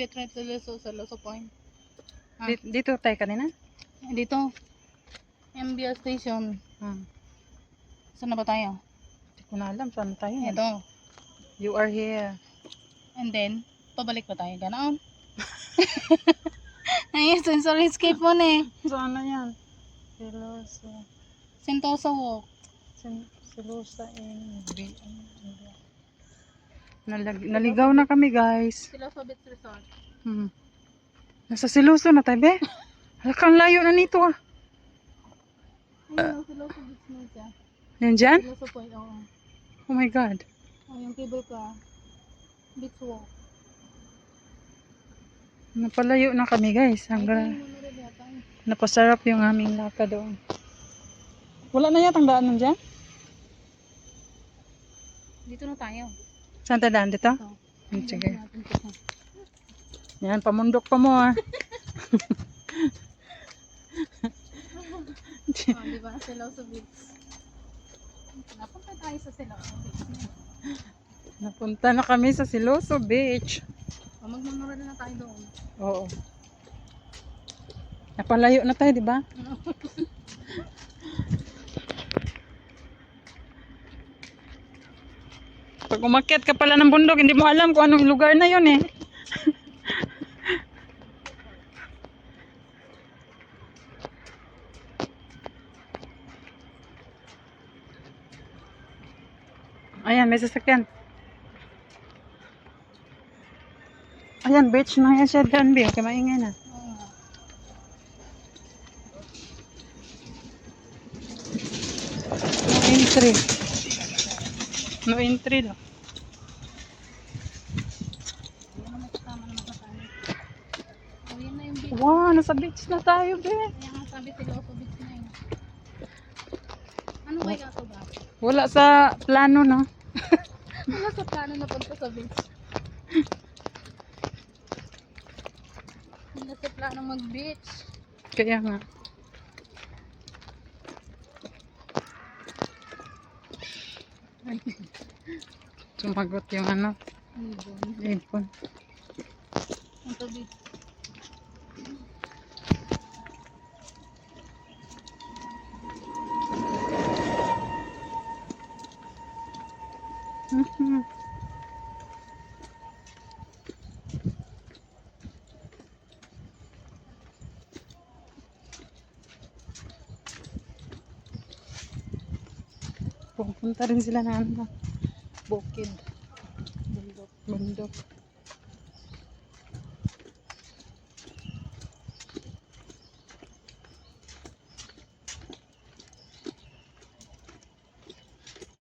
bet right sa Loso Point. Dito tayo kanina? Dito. MBS station. Saan na ba tayo? Hindi ko na alam saan tayo. Ito. You are here. And then, pabalik pa tayo. Ganoon. Ay, sensory escape mo na eh. Saan na yan? Silosa. Sentosa Walk. Silosa in Naligaw na kami guys. Siloso Beach Resort. Nasa Siloso na tayo be. Halakang layo na nito ah. Ayun, Siloso Beach na siya. Yan dyan? Siloso Point, oo. Oh my God. Oh, yung cable car. Beach Walk. Napalayo na kami guys. Hanggang napasarap yung aming lakad doon. Wala na yatang daanan dyan? Dito na tayo. Saan tayo daan dito? Sige. Yan, pamundok pa mo ah. Oh, di ba? Siloso Beach. Napunta tayo sa Siloso Beach. Napunta na kami sa Siloso Beach. Oh, magmamura na tayo doon. Oo. Napalayo na tayo, di ba? Pag umakyat ka pala ng bundok, hindi mo alam kung anong lugar na yun eh. Ayan, may sasakyan. Ayan, beach na yan siya dyan, be. Kaya maingay na. No entry. No entry daw. Oh, yun na yung beach. Wow, nasa beach na tayo, be. Kaya nga sabi Siloso Beach na yun. Ano ba yung ato ba? Wala sa plano, no? Wala sa plano na punta sa beach. Wala sa plano mag-beach. Kaya nga. Sumagot yung ano, ibon. Ang tubig. Pupunta rin sila na ano, bukid. Bundok.